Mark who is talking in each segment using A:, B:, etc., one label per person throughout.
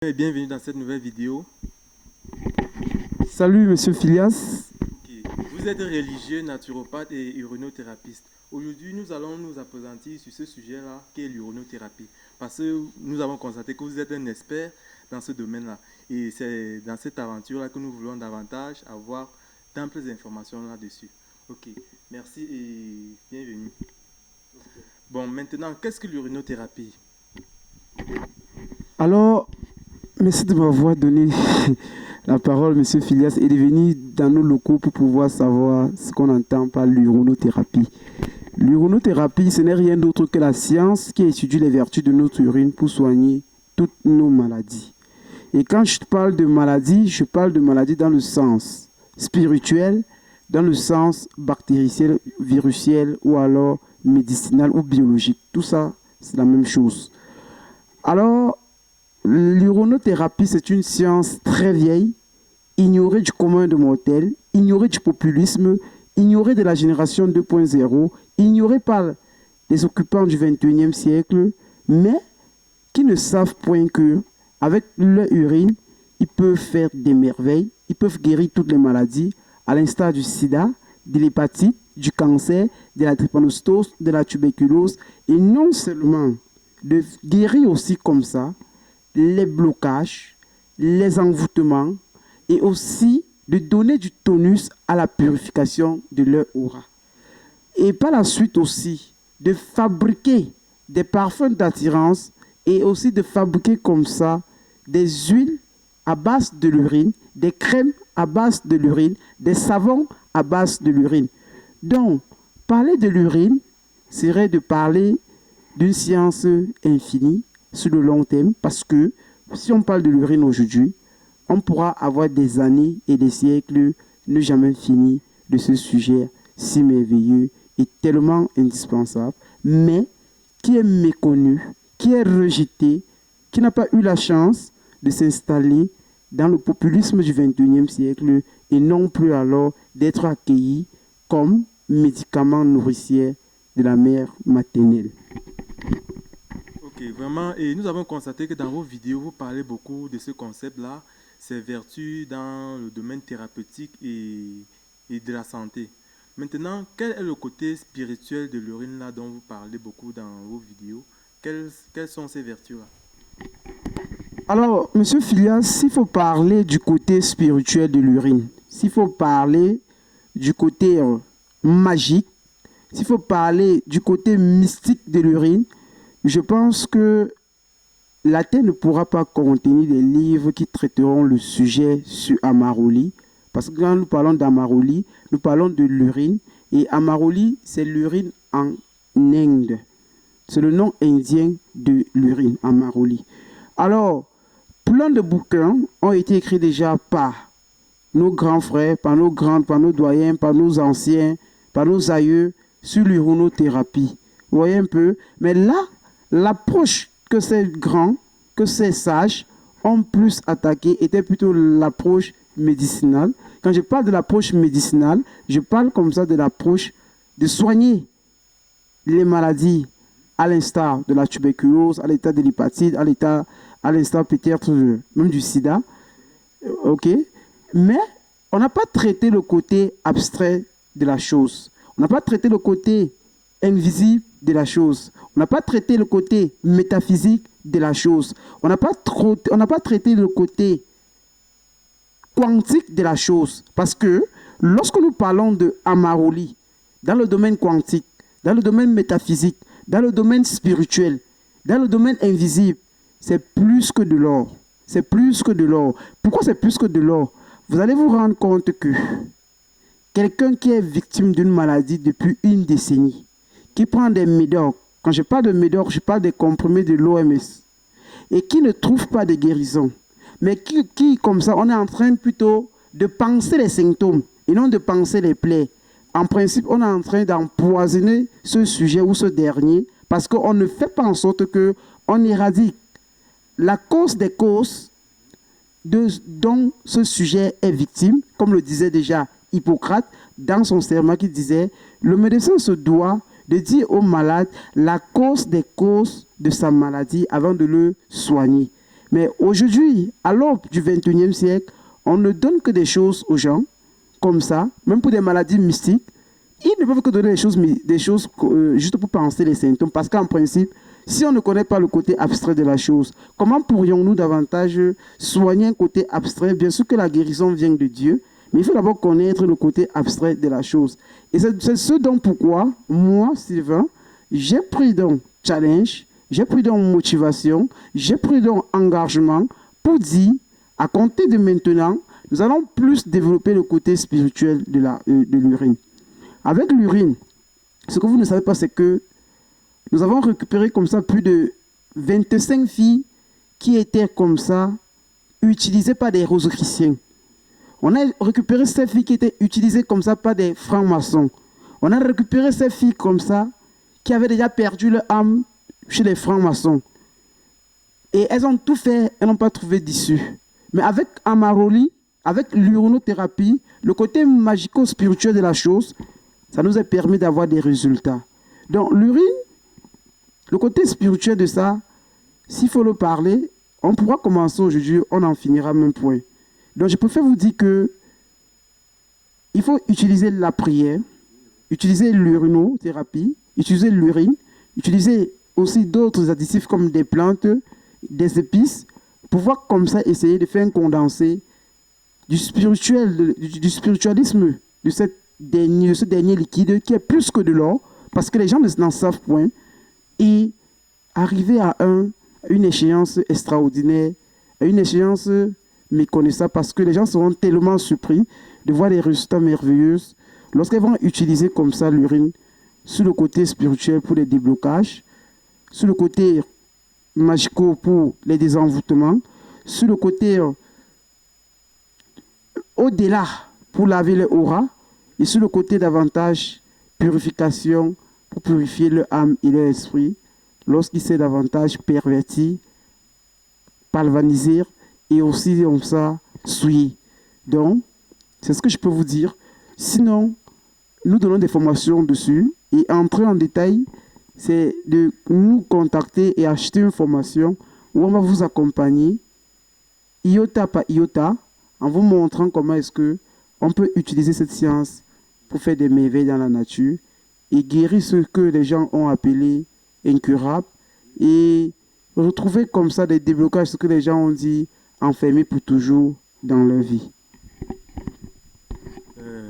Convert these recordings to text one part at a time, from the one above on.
A: Et bienvenue dans cette nouvelle vidéo.
B: Salut Monsieur Filias.
A: Vous êtes religieux, naturopathe et urinothérapeute. Aujourd'hui, nous allons nous appesantir sur ce sujet-là, qui est l'urinothérapie. Parce que nous avons constaté que vous êtes un expert dans ce domaine-là. Et c'est dans cette aventure-là que nous voulons davantage avoir d'amples informations là-dessus. Ok, merci et bienvenue. Bon, maintenant, qu'est-ce que l'urinothérapie?
B: Alors, merci de m'avoir donné la parole, Monsieur Filias, et de venir dans nos locaux pour pouvoir savoir ce qu'on entend par l'urinothérapie. L'urinothérapie, ce n'est rien d'autre que la science qui étudie les vertus de notre urine pour soigner toutes nos maladies. Et quand je parle de maladies, je parle de maladies dans le sens spirituel, dans le sens bactériciel, virusiel ou alors médicinal ou biologique. Tout ça, c'est la même chose. Alors, l'urinothérapie, c'est une science très vieille, ignorée du commun de mortels, ignorée du populisme, ignorée de la génération 2.0, ignorée par les occupants du 21e siècle, mais qui ne savent point que avec leur urine, ils peuvent faire des merveilles, ils peuvent guérir toutes les maladies, à l'instar du sida, de l'hépatite, du cancer, de la drépanocytose, de la tuberculose, et non seulement de guérir aussi comme ça les blocages, les envoûtements et aussi de donner du tonus à la purification de leur aura. Et par la suite aussi de fabriquer des parfums d'attirance et aussi de fabriquer comme ça des huiles à base de l'urine, des crèmes à base de l'urine, des savons à base de l'urine. Donc, parler de l'urine serait de parler d'une science infinie sur le long terme, parce que si on parle de l'urine aujourd'hui, on pourra avoir des années et des siècles ne jamais finir de ce sujet si merveilleux et tellement indispensable, mais qui est méconnu, qui est rejeté, qui n'a pas eu la chance de s'installer dans le populisme du 21e siècle et non plus alors d'être accueilli comme médicament nourricier de la mère maternelle.
A: Ok, vraiment, et nous avons constaté que dans vos vidéos, vous parlez beaucoup de ce concept-là, ses vertus dans le domaine thérapeutique et de la santé. Maintenant, quel est le côté spirituel de l'urine là dont vous parlez beaucoup dans vos vidéos? Quelles sont ces vertus-là?
B: Alors, Monsieur Filias, s'il faut parler du côté spirituel de l'urine, s'il faut parler du côté magique, s'il faut parler du côté mystique de l'urine, je pense que la Terre ne pourra pas contenir des livres qui traiteront le sujet sur Amaroli. Parce que quand nous parlons d'Amaroli, nous parlons de l'urine. Et Amaroli, c'est l'urine en Inde. C'est le nom indien de l'urine, Amaroli. Alors, plein de bouquins ont été écrits déjà par nos grands frères, par nos grands, par nos doyens, par nos anciens, par nos aïeux sur l'urinothérapie. Vous voyez un peu? Mais là, l'approche que ces grands, que ces sages ont plus attaqué était plutôt l'approche médicinale. Quand je parle de l'approche médicinale, je parle comme ça de l'approche de soigner les maladies à l'instar de la tuberculose, à l'état de l'hépatite, à l'instar peut-être même du sida. Ok? Mais on n'a pas traité le côté abstrait de la chose. On n'a pas traité le côté invisible de la chose. On n'a pas traité le côté métaphysique de la chose. On n'a pas traité le côté quantique de la chose. Parce que lorsque nous parlons de Amaroli, dans le domaine quantique, dans le domaine métaphysique, dans le domaine spirituel, dans le domaine invisible, c'est plus que de l'or. C'est plus que de l'or. Pourquoi c'est plus que de l'or? Vous allez vous rendre compte que quelqu'un qui est victime d'une maladie depuis une décennie, qui prend des médocs, quand je parle de médocs, je parle des comprimés de l'OMS, et qui ne trouve pas de guérison, mais qui comme ça, on est en train plutôt de penser les symptômes et non de penser les plaies. En principe, on est en train d'empoisonner ce sujet ou ce dernier parce qu'on ne fait pas en sorte qu'on éradique la cause des causes dont ce sujet est victime, comme le disait déjà Hippocrate dans son serment qui disait « Le médecin se doit de dire au malade la cause des causes de sa maladie avant de le soigner. » Mais aujourd'hui, à l'aube du 21e siècle, on ne donne que des choses aux gens, comme ça, même pour des maladies mystiques. Ils ne peuvent que donner des choses juste pour penser les symptômes. Parce qu'en principe, si on ne connaît pas le côté abstrait de la chose, comment pourrions-nous davantage soigner un côté abstrait? Bien sûr que la guérison vient de Dieu, mais il faut d'abord connaître le côté abstrait de la chose. Et c'est ce dont pourquoi, moi, Sylvain, j'ai pris donc challenge, j'ai pris donc motivation, j'ai pris donc engagement pour dire, à compter de maintenant, nous allons plus développer le côté spirituel de l'urine. Avec l'urine, ce que vous ne savez pas, c'est que nous avons récupéré comme ça plus de 25 filles qui étaient comme ça, utilisées par des rosicruciens. On a récupéré ces filles qui étaient utilisées comme ça par des francs-maçons. On a récupéré ces filles comme ça qui avaient déjà perdu leur âme chez les francs-maçons. Et elles ont tout fait, elles n'ont pas trouvé d'issue. Mais avec Amaroli, avec l'urinothérapie, le côté magico-spirituel de la chose, ça nous a permis d'avoir des résultats. Donc l'urine, le côté spirituel de ça, s'il faut le parler, on pourra commencer aujourd'hui, on en finira même point. Donc je préfère vous dire que il faut utiliser la prière, utiliser l'urinothérapie, utiliser l'urine, utiliser aussi d'autres additifs comme des plantes, des épices, pour pouvoir comme ça essayer de faire un condensé du spirituel, du spiritualisme de ce dernier liquide qui est plus que de l'or, parce que les gens n'en savent point, et arriver à une échéance extraordinaire, à une échéance méconnaissable, parce que les gens seront tellement surpris de voir des résultats merveilleux lorsqu'ils vont utiliser comme ça l'urine sur le côté spirituel pour les déblocages, sur le côté magico pour les désenvoûtements, sur le côté au-delà pour laver les auras, et sur le côté davantage purification pour purifier leur âme et leur esprit lorsqu'il s'est davantage perverti, palvanisé et aussi comme ça souillé. Donc, c'est ce que je peux vous dire. Sinon, nous donnons des formations dessus et entrer en détail, c'est de nous contacter et acheter une formation où on va vous accompagner iota par iota en vous montrant comment est-ce que on peut utiliser cette science pour faire des merveilles dans la nature et guérir ce que les gens ont appelé incurable et retrouver comme ça des déblocages, ce que les gens ont dit enfermés pour toujours dans leur vie.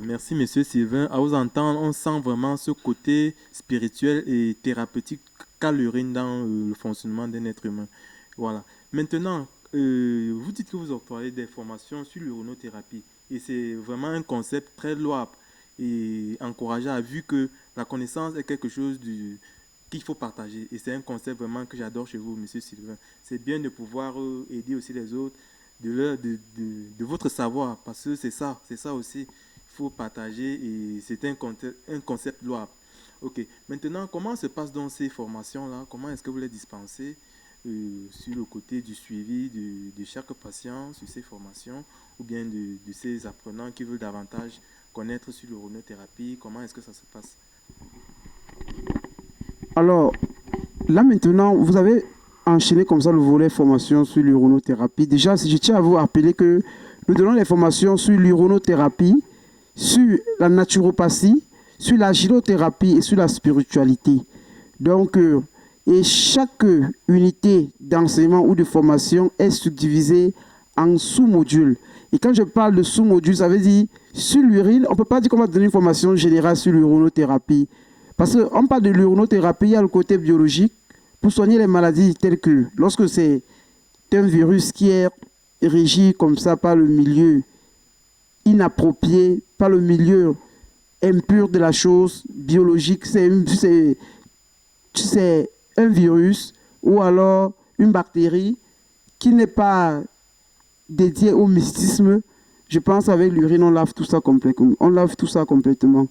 A: Merci, monsieur Sylvain. À vous entendre, on sent vraiment ce côté spirituel et thérapeutique qu'a l'urine dans le fonctionnement d'un être humain. Voilà. Maintenant, vous dites que vous octroyez des formations sur l'urinothérapie et c'est vraiment un concept très louable et encourageant, vu que la connaissance est quelque chose qu'il faut partager. Et c'est un concept vraiment que j'adore chez vous, monsieur Sylvain. C'est bien de pouvoir aider aussi les autres de votre savoir, parce que c'est ça aussi. Il faut partager et c'est un concept louable. Ok. Maintenant, comment se passent donc ces formations-là? Comment est-ce que vous les dispensez sur le côté du suivi de chaque patient sur ces formations ou bien de ces apprenants qui veulent davantage connaître sur l'urinothérapie? Comment est-ce que ça se passe?
B: Alors, là maintenant, vous avez enchaîné comme ça le volet formation sur l'urinothérapie. Déjà, je tiens à vous rappeler que nous donnons les formations sur l'urinothérapie, sur la naturopathie, sur la gynothérapie et sur la spiritualité. Donc, et chaque unité d'enseignement ou de formation est subdivisée en sous-modules. Et quand je parle de sous-modules, ça veut dire sur l'urine, on ne peut pas dire qu'on va donner une formation générale sur l'urinothérapie. Parce qu'on parle de l'urinothérapie, il y a le côté biologique pour soigner les maladies telles que lorsque c'est un virus qui est régi comme ça par le milieu inapproprié, par le milieu impur de la chose biologique, c'est un virus ou alors une bactérie qui n'est pas dédiée au mysticisme. Je pense avec l'urine, on lave tout ça complètement.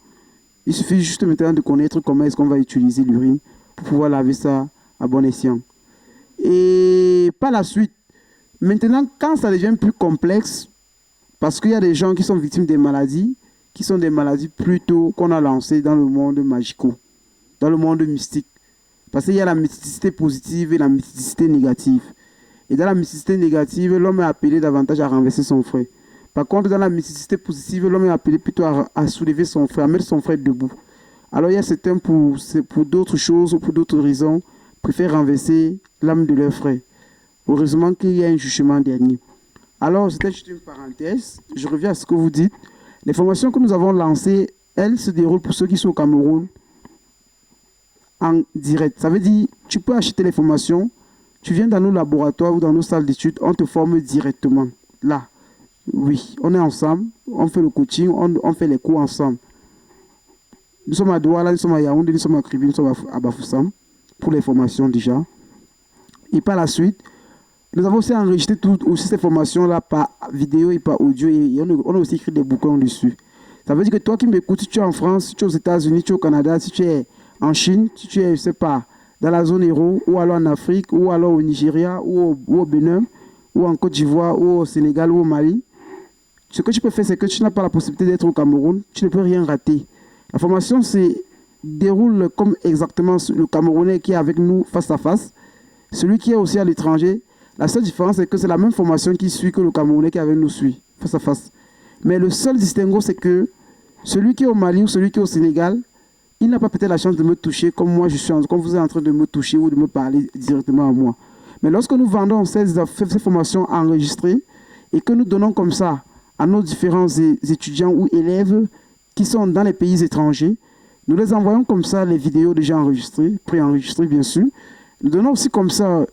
B: Il suffit juste maintenant de connaître comment est-ce qu'on va utiliser l'urine pour pouvoir laver ça à bon escient. Et par la suite, maintenant, quand ça devient plus complexe, parce qu'il y a des gens qui sont victimes des maladies, qui sont des maladies plutôt qu'on a lancées dans le monde magico, dans le monde mystique. Parce qu'il y a la mysticité positive et la mysticité négative. Et dans la mysticité négative, l'homme est appelé davantage à renverser son frère. Par contre, dans la mysticité positive, l'homme est appelé plutôt à soulever son frère, à mettre son frère debout. Alors il y a certains pour d'autres choses ou pour d'autres raisons, préfèrent renverser l'âme de leur frère. Heureusement qu'il y a un jugement dernier. Alors, c'était juste une parenthèse. Je reviens à ce que vous dites. Les formations que nous avons lancées, elles se déroulent pour ceux qui sont au Cameroun en direct. Ça veut dire, tu peux acheter les formations, tu viens dans nos laboratoires ou dans nos salles d'études, on te forme directement. Là, oui, on est ensemble, on fait le coaching, on fait les cours ensemble. Nous sommes à Douala, nous sommes à Yaoundé, nous sommes à Kribi, nous sommes à Bafoussam pour les formations déjà. Et par la suite, nous avons aussi enregistré aussi ces formations-là par vidéo et par audio et on a aussi écrit des bouquins dessus. Ça veut dire que toi qui m'écoutes, si tu es en France, si tu es aux États-Unis, si tu es au Canada, si tu es en Chine, si tu es, je ne sais pas, dans la zone euro, ou alors en Afrique, ou alors au Nigeria, ou au Bénin, ou en Côte d'Ivoire, ou au Sénégal, ou au Mali, ce que tu peux faire, c'est que tu n'as pas la possibilité d'être au Cameroun, tu ne peux rien rater. La formation se déroule comme exactement le Camerounais qui est avec nous face à face, celui qui est aussi à l'étranger. La seule différence, c'est que c'est la même formation qui suit que le Camerounais qui est avec nous suit, face à face. Mais le seul distinguo, c'est que celui qui est au Mali ou celui qui est au Sénégal, il n'a pas peut-être la chance de me toucher comme moi, comme vous êtes en train de me toucher ou de me parler directement à moi. Mais lorsque nous vendons ces formations enregistrées et que nous donnons comme ça à nos différents étudiants ou élèves qui sont dans les pays étrangers, nous les envoyons comme ça les vidéos déjà enregistrées, préenregistrées bien sûr. Nous donnons aussi comme ça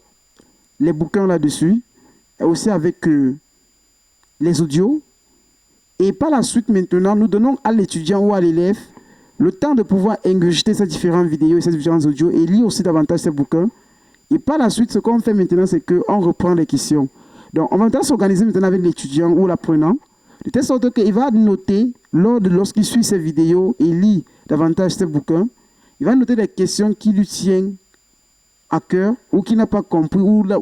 B: les bouquins là-dessus, et aussi avec les audios. Et par la suite, maintenant, nous donnons à l'étudiant ou à l'élève le temps de pouvoir ingurgiter ces différentes vidéos et ces différents audios et lire aussi davantage ces bouquins. Et par la suite, ce qu'on fait maintenant, c'est qu'on reprend les questions. Donc, on va s'organiser maintenant avec l'étudiant ou l'apprenant, de telle sorte qu'il va noter, lorsqu'il suit ces vidéos et lit davantage ces bouquins, il va noter des questions qui lui tiennent à cœur ou qui n'a pas compris ou là